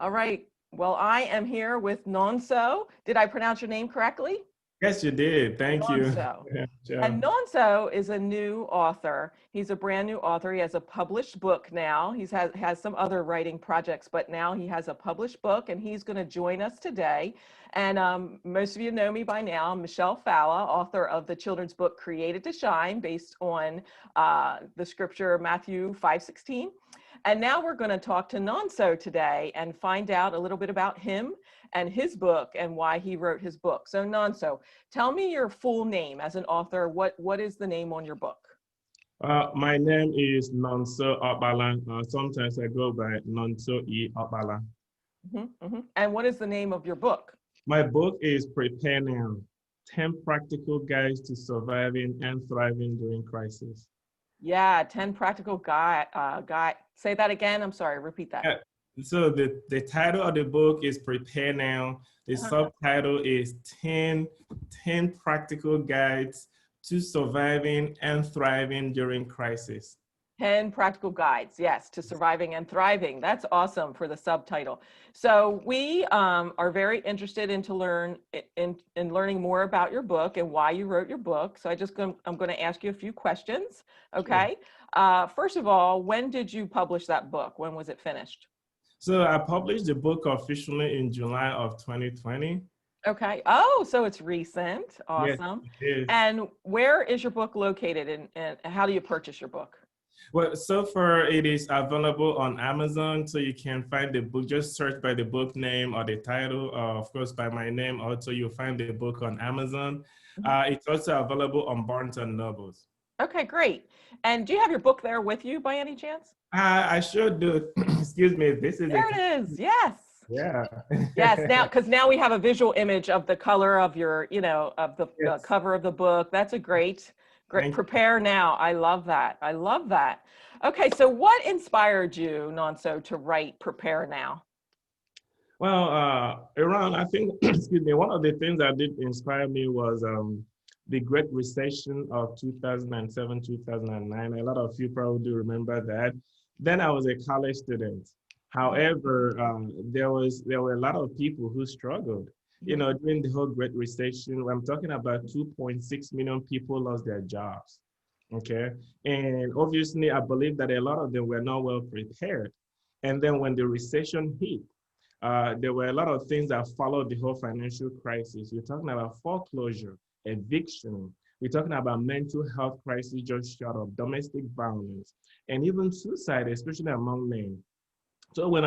All right. Well, I am here with Nonso. Did I pronounce your name correctly? Yes, you did. Thank you. Nonso. Yeah, sure. And Nonso is a new author. He's a brand new author. He has a published book now. Has some other writing projects, but now he has a published book, and he's going to join us today. And most of you know me by now. I'm Michelle Falla, author of the children's book Created to Shine, based on the scripture Matthew 5:16. And now we're going to talk to Nonso today and find out a little bit about him and his book and why he wrote his book. So Nonso, tell me your full name as an author. What is the name on your book? My name is Nonso Okpala. Sometimes I go by Nonso Okpala. And what is the name of your book? My book is Prepare Now, 10 Practical Guides to Surviving and Thriving During Crisis. Yeah, 10 practical guide. Say that again. I'm sorry, repeat that. Yeah. So the title of the book is Prepare Now. The subtitle is 10 Practical Guides to Surviving and Thriving During Crisis. 10 practical guides, yes, to surviving and thriving. That's awesome for the subtitle. So we are very interested in learning more about your book and why you wrote your book. So I'm going to ask you a few questions. Okay. Sure. First of all, when did you publish that book? When was it finished? So I published the book officially in July of 2020. Okay. Oh, so it's recent. Awesome. Yes, it is. And where is your book located, and how do you purchase your book? Well, so far it is available on Amazon, so you can find the book. Just search by the book name or the title, of course, by my name. Also, you'll find the book on Amazon. It's also available on Barnes and Nobles. Okay, great. And do you have your book there with you by any chance? I sure do. Excuse me. This is there. It is. Yes. Yeah. Yes. Now we have a visual image of the color of your, of the cover of the book. That's a great. Prepare Now. I love that. I love that. Okay, so what inspired you, Nonso, to write Prepare Now? Well, around, I think, excuse me, one of the things that did inspire me was the Great Recession of 2007, 2009. A lot of you probably do remember that. Then I was a college student. However, there were a lot of people who struggled. During the whole Great Recession, I'm talking about 2.6 million people lost their jobs, okay? And obviously, I believe that a lot of them were not well prepared. And then when the recession hit, there were a lot of things that followed the whole financial crisis. We're talking about foreclosure, eviction. We're talking about mental health crisis just short of domestic violence, and even suicide, especially among men. So when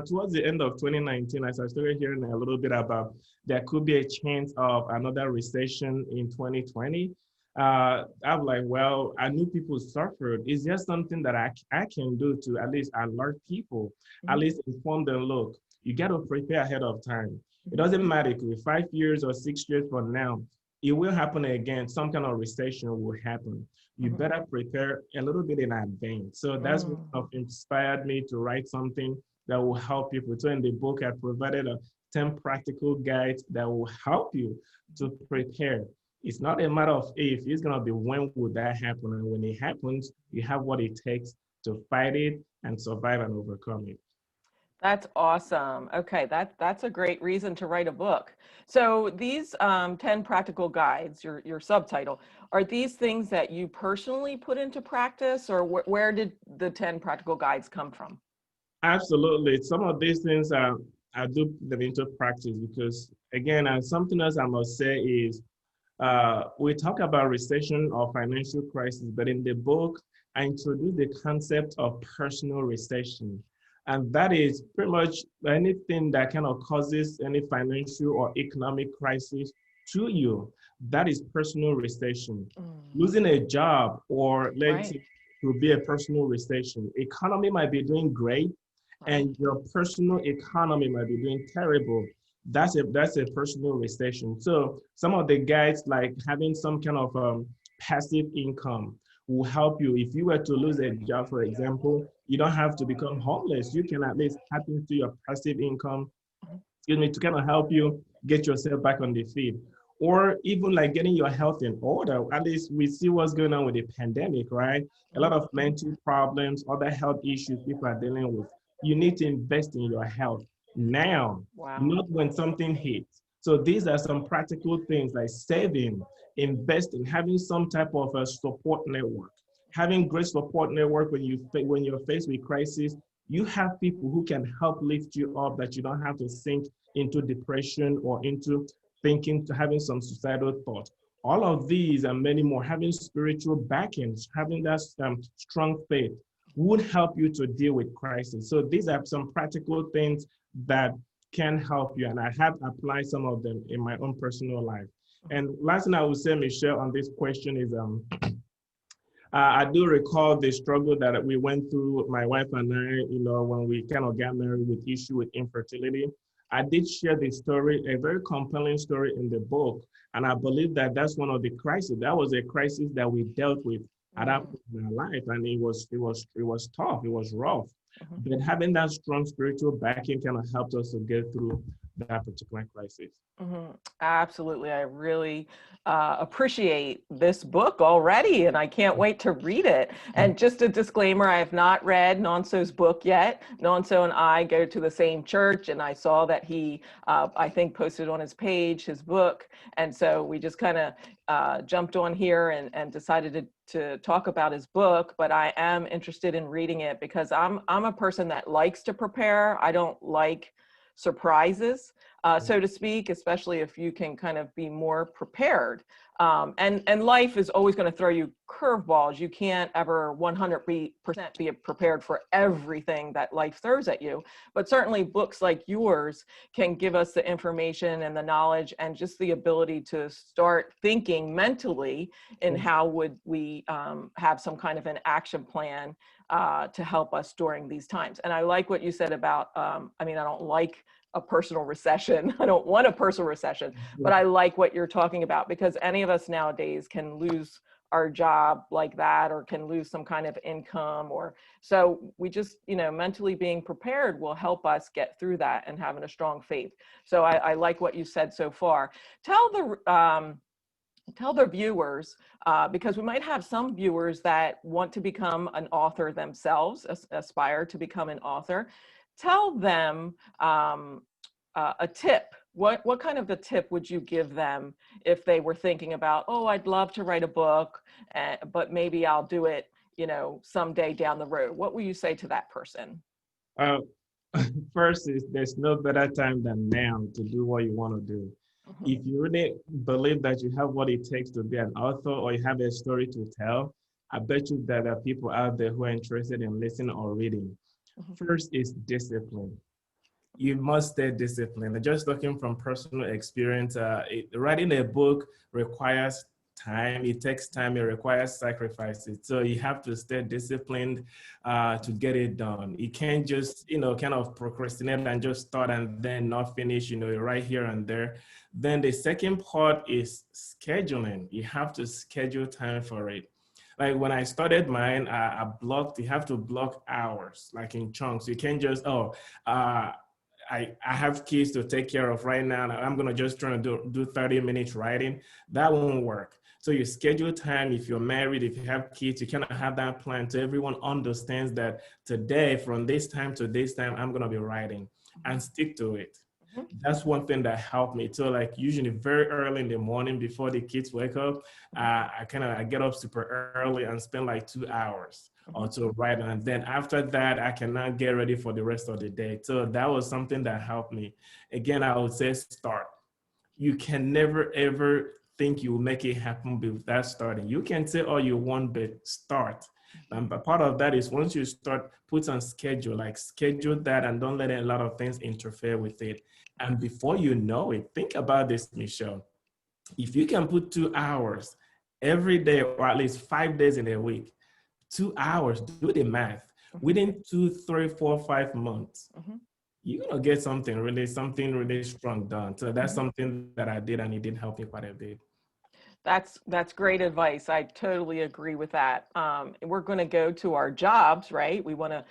towards the end of 2019, as I started hearing a little bit about there could be a chance of another recession in 2020, I'm like, well, I knew people suffered. Is there something that I can do to at least alert people, at least inform them, look, you got to prepare ahead of time. It doesn't matter if it's 5 years or 6 years from now, it will happen again. Some kind of recession will happen. You better prepare a little bit in advance. So that's what inspired me to write something that will help people. So in the book, I provided 10 practical guides that will help you to prepare. It's not a matter of if, it's gonna be when would that happen. And when it happens, you have what it takes to fight it and survive and overcome it. That's awesome. Okay, that's a great reason to write a book. So these 10 practical guides, your subtitle, are these things that you personally put into practice, or where did the 10 practical guides come from? Absolutely. Some of these things I do put them into practice because, again, and something else I must say is we talk about recession or financial crisis, but in the book, I introduce the concept of personal recession. And that is pretty much anything that kind of causes any financial or economic crisis to you. That is personal recession. Losing a job or let's say to be a personal recession. Economy might be doing great and your personal economy might be doing terrible. That's a personal recession. So some of the guides, like having some kind of passive income, will help you. If you were to lose a job, for example, you don't have to become homeless. You can at least tap into your passive income, to kind of help you get yourself back on the feet. Or even like getting your health in order. At least we see what's going on with the pandemic, right? A lot of mental problems, other health issues people are dealing with. You need to invest in your health. now, Wow. not when something hits. So these are some practical things like saving, investing, having some type of a support network, having great support network when you're faced with crisis. You have people who can help lift you up, that you don't have to sink into depression or into thinking to having some suicidal thoughts. All of these and many more, having spiritual backings, having that strong faith would help you to deal with crisis. So these are some practical things that can help you. And I have applied some of them in my own personal life. And last thing I would say, Michelle, on this question is I do recall the struggle that we went through, my wife and I, when we kind of got married with issue with infertility. I did share the story, a very compelling story in the book. And I believe that that's one of the crises. That was a crisis that we dealt with at that point in our life. And it was tough, it was rough. But having that strong spiritual backing kind of helped us to get through that particular crisis. Absolutely. I really appreciate this book already, and I can't wait to read it. And just a disclaimer, I have not read Nonso's book yet. Nonso and I go to the same church, and I saw that he, I think, posted on his page his book. And so we just kind of jumped on here and decided to talk about his book. But I am interested in reading it because I'm a person that likes to prepare. I don't like surprises, so to speak, especially if you can kind of be more prepared. And life is always going to throw you curveballs. You can't ever 100% be prepared for everything that life throws at you. But certainly books like yours can give us the information and the knowledge and just the ability to start thinking mentally in how would we have some kind of an action plan to help us during these times. And I like what you said about, I don't like a personal recession. I don't want a personal recession, but I like what you're talking about, because any of us nowadays can lose our job like that, or can lose some kind of income, or so we just, mentally being prepared will help us get through that and having a strong faith. So I like what you said so far. Tell the viewers, because we might have some viewers that want to become an author themselves, aspire to become an author. Tell them a tip. What kind of a tip would you give them if they were thinking about, oh, I'd love to write a book, but maybe I'll do it, someday down the road? What will you say to that person? Uh, First is there's no better time than now to do what you want to do. If you really believe that you have what it takes to be an author, or you have a story to tell, I bet you that there are people out there who are interested in listening or reading. First is discipline. You must stay disciplined. Just talking from personal experience, writing a book requires time. It takes time. It requires sacrifices. So you have to stay disciplined to get it done. You can't just, kind of procrastinate and just start and then not finish, right here and there. Then the second part is scheduling. You have to schedule time for it. Like when I started mine, you have to block hours, like in chunks. You can't just, I have kids to take care of right now, and I'm going to just try to do 30 minutes writing. That won't work. So you schedule time. If you're married, if you have kids, you cannot have that plan so everyone understands that today, from this time to this time, I'm going to be writing, and stick to it. That's one thing that helped me. So like usually very early in the morning before the kids wake up, I get up super early and spend like 2 hours or to write. And then after that, I cannot get ready for the rest of the day. So that was something that helped me. Again, I would say start. You can never, ever think you will make it happen without starting. You can say all you want, but start. And part of that is once you start, put on schedule, like schedule that and don't let a lot of things interfere with it. And before you know it, think about this, Michelle. If you can put 2 hours every day, or at least 5 days in a week, 2 hours, do the math. Within 2, 3, 4, 5 months, you're gonna get something really strong done. So that's something that I did, and it did help me quite a bit. That's great advice. I totally agree with that. We're going to go to our jobs, right? We want to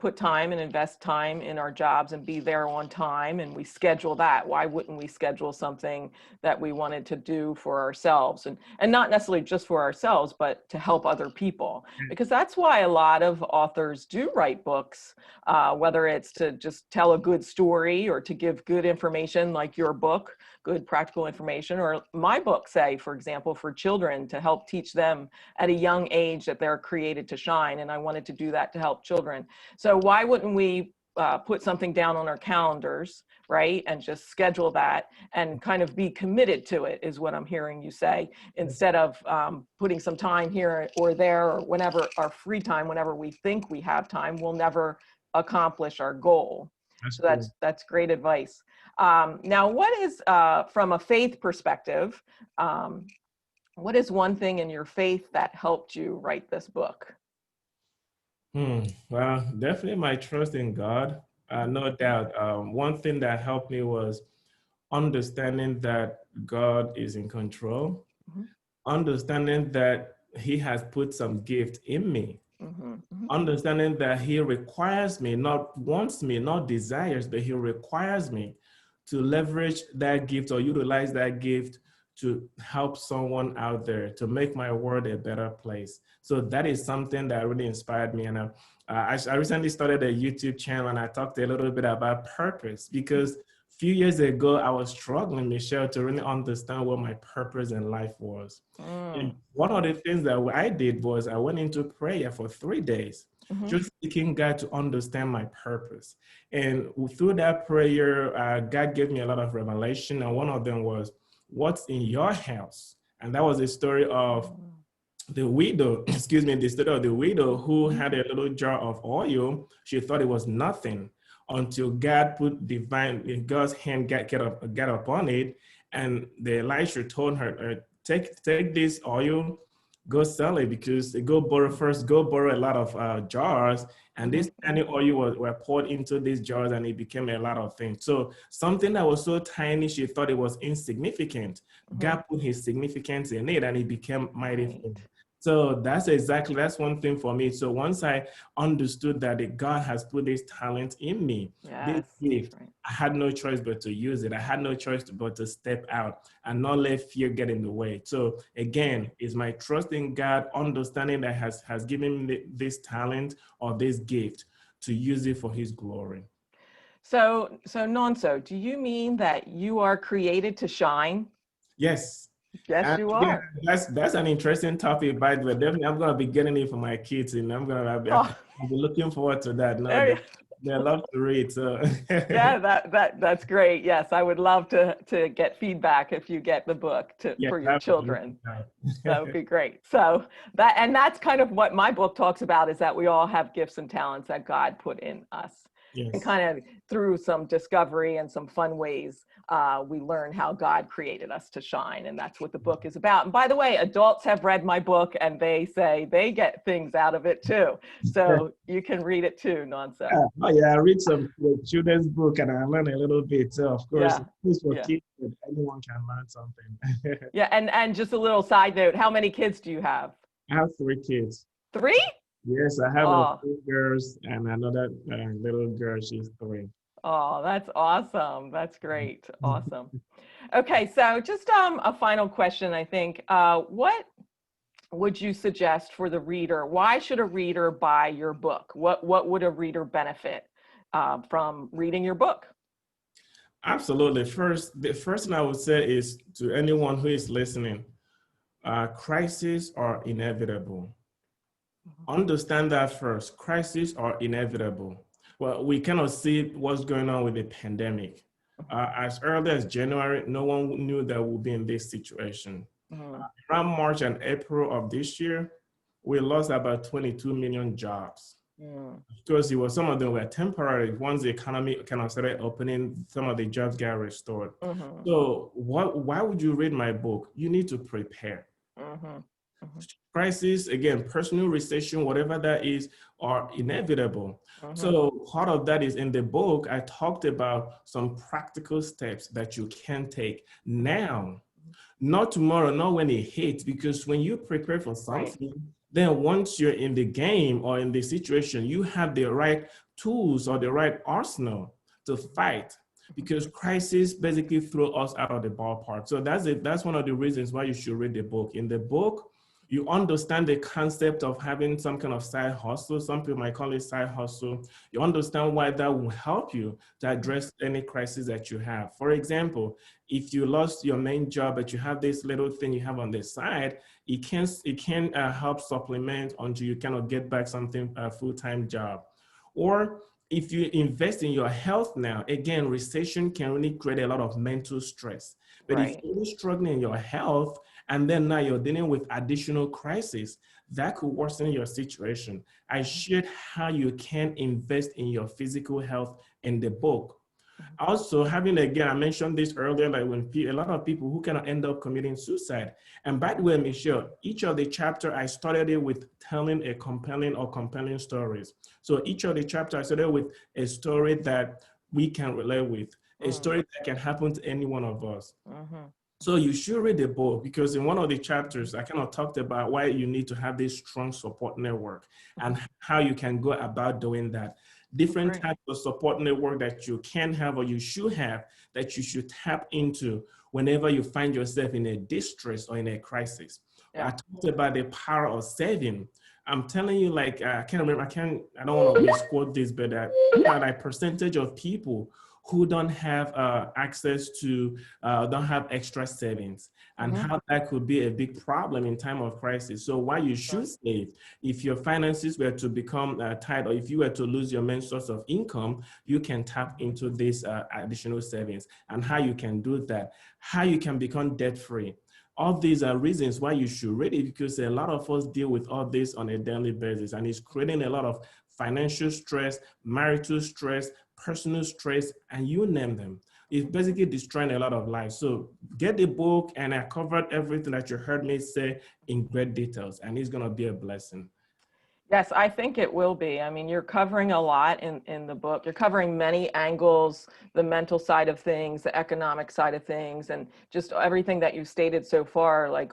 put time and invest time in our jobs and be there on time, and we schedule that. Why wouldn't we schedule something that we wanted to do for ourselves, and not necessarily just for ourselves, but to help other people? Because that's why a lot of authors do write books, whether it's to just tell a good story or to give good information like your book, good practical information, or my book, say, for example, for children, to help teach them at a young age that they're created to shine. And I wanted to do that to help children. So why wouldn't we put something down on our calendars, right? And just schedule that and kind of be committed to it, is what I'm hearing you say, instead of putting some time here or there, or whenever our free time, whenever we think we have time, we'll never accomplish our goal. That's So true. that's great advice. Now, what is, from a faith perspective, what is one thing in your faith that helped you write this book? Well, definitely my trust in God. No doubt. One thing that helped me was understanding that God is in control, Mhm, understanding that He has put some gift in me, mhm, mhm. understanding that He requires me, not wants me, not desires, but He requires me to leverage that gift or utilize that gift to help someone out there, to make my world a better place. So that is something that really inspired me. And I recently started a YouTube channel, and I talked a little bit about purpose, because a few years ago, I was struggling, Michelle, to really understand what my purpose in life was. And Mm, one of the things that I did was I went into prayer for 3 days, mhm, just seeking God to understand my purpose. And through that prayer, God gave me a lot of revelation. And one of them was, what's in your house? And that was the story of mm, the widow, excuse me, the story of the widow who mhm, had a little jar of oil. She thought it was nothing until God put God's hand get upon it. And the Elisha told her, take this oil, go sell it, because go borrow a lot of jars. And mhm, this tiny oil were poured into these jars, and it became a lot of things. So something that was so tiny, she thought it was insignificant. mhm. God put his significance in it, and it became mighty thing. Right. So that's one thing for me. So once I understood that God has put this talent in me, this Yes, that's gift, right. I had no choice but to use it. I had no choice but to step out and not let fear get in the way. So again, is my trust in God, understanding that has given me this talent or this gift to use it for his glory. So Nonso, do you mean that you are created to shine? Yes. Yes, And you again, are. that's an interesting topic, by the way. Definitely, I'm gonna be getting it for my kids, and Oh, I'll be looking forward to that. No, there you they love to read, so Yeah, that's great. Yes, I would love to get feedback if you get the book yes, for your absolutely. children. That would be great. So that's kind of what my book talks about, is that we all have gifts and talents that God put in us. And Yes. kind of through some discovery and some fun ways, we learn how God created us to shine. And that's what the book is about. And by the way, adults have read my book and they say they get things out of it too. So you can read it too, Nonso. Oh yeah, I read some children's book and I learn a little bit. So of course, Yeah. it's for Yeah. kids, but anyone can learn something. Yeah, and just a little side note, how many kids do you have? I have 3 kids. Three? Yes, I have a Oh, 3 girls and another little girl. She's 3. oh, that's awesome. That's great. Awesome. Okay, so just a final question, I think. What would you suggest for the reader? Why should a reader buy your book? What would a reader benefit from reading your book? Absolutely. The first thing I would say is to anyone who is listening, crises are inevitable. Understand that first. Crises are inevitable. Well, we cannot see what's going on with the pandemic. As early as January, no one knew that we'll be in this situation. Mhm. Around March and April of this year, we lost about 22 million jobs. Mm, Because some of them were temporary. Once the economy kind of started opening, some of the jobs got restored. mhm, So why would you read my book? You need to prepare. mhm, mhm, Crisis, again, personal recession, whatever that is, are inevitable. mhm. So part of that is in the book, I talked about some practical steps that you can take now, not tomorrow, not when it hits, because when you prepare for Right. something, then once you're in the game or in the situation, you have the right tools or the right arsenal to fight, because crisis basically throw us out of the ballpark. So that's it. That's one of the reasons why you should read the book. In the book, you understand the concept of having some kind of side hustle. Some people might call it side hustle. You understand why that will help you to address any crisis that you have. For example, if you lost your main job, but you have this little thing you have on the side, it can help supplement until you kind of get back something, a full-time job. Or if you invest in your health now, again, recession can really create a lot of mental stress. But if Right. you're struggling in your health, and then now you're dealing with additional crisis, that could worsen your situation. I shared how you can invest in your physical health in the book. Also, having, again, I mentioned this earlier, like when a lot of people who cannot end up committing suicide. And by the way, Michelle, each of the chapter, I started it with telling a compelling stories. So each of the chapter, I started with a story that we can relate with, a story that can happen to any one of us. Mm-hmm. So you should read the book, because in one of the chapters, I kind of talked about why you need to have this strong support network and how you can go about doing that. Different Great. types of support network that you can have or you should have, that you should tap into whenever you find yourself in a distress or in a crisis. I Yeah. talked about the power of saving. I'm telling you, like, I can't remember, I don't want to misquote this, but like percentage of people who don't have access to, don't have extra savings, and how that could be a big problem in time of crisis. So why you should save, if your finances were to become tight, or if you were to lose your main source of income, you can tap into this additional savings, and how you can do that, how you can become debt free. All these are reasons why you should read it, because a lot of us deal with all this on a daily basis, and it's creating a lot of financial stress, marital stress, personal stress, and you name them. It's basically destroying a lot of lives. So get the book, and I covered everything that you heard me say in great details, and it's going to be a blessing. Yes, I think it will be. I mean, you're covering a lot in the book. You're covering many angles, the mental side of things, the economic side of things, and just everything that you stated so far. Like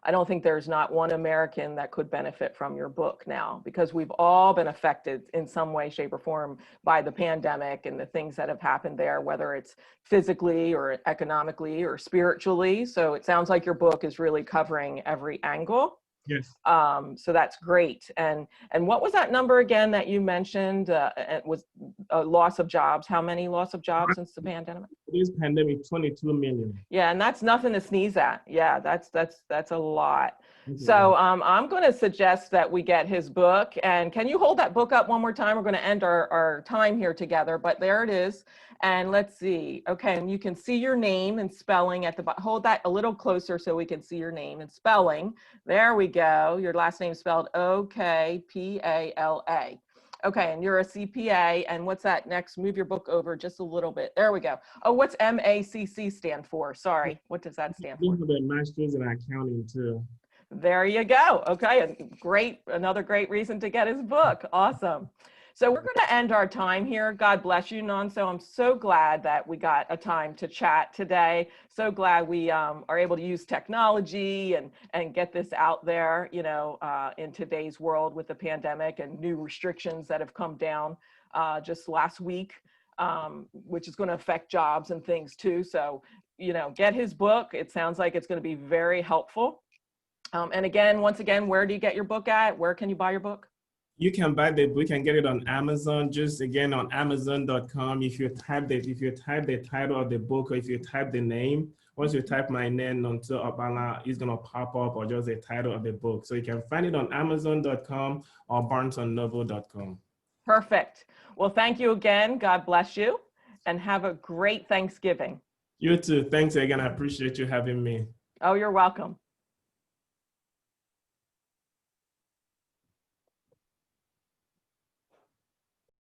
I don't think there's not one American that could benefit from your book now, because we've all been affected in some way, shape, or form by the pandemic and the things that have happened there, whether it's physically or economically or spiritually. So it sounds like your book is really covering every angle. Yes. So that's great. And what was that number again that you mentioned? It was a loss of jobs. How many loss of jobs since the pandemic? This pandemic, 22 million. Yeah, and that's nothing to sneeze at. Yeah, that's a lot. So I'm going to suggest that we get his book. And can you hold that book up one more time? We're going to end our time here together, but there it is. And let's see. Okay, and you can see your name and spelling at the bottom. Hold that a little closer so we can see your name and spelling. There we go. Your last name spelled Okpala. Okay, and you're a CPA. And what's that next? Move your book over just a little bit. There we go. Oh, what's MACC stand for? Sorry, what does that stand for? We have a master's in accounting too. There you go. Okay, and another great reason to get his book. Awesome. So we're going to end our time here. God bless you, Nonso. I'm so glad that we got a time to chat today. So glad we are able to use technology and get this out there, in today's world with the pandemic and new restrictions that have come down just last week, which is going to affect jobs and things too. So, get his book. It sounds like it's going to be very helpful. And again, once again, where do you get your book at? Where can you buy your book? You can buy the book and get it on Amazon. Just again on Amazon.com. If you type the title of the book, or if you type the name, once you type my name, Nonso Okpala, it's gonna pop up, or just the title of the book. So you can find it on Amazon.com or BarnesandNoble.com. Perfect. Well, thank you again. God bless you, and have a great Thanksgiving. You too. Thanks again. I appreciate you having me. Oh, you're welcome.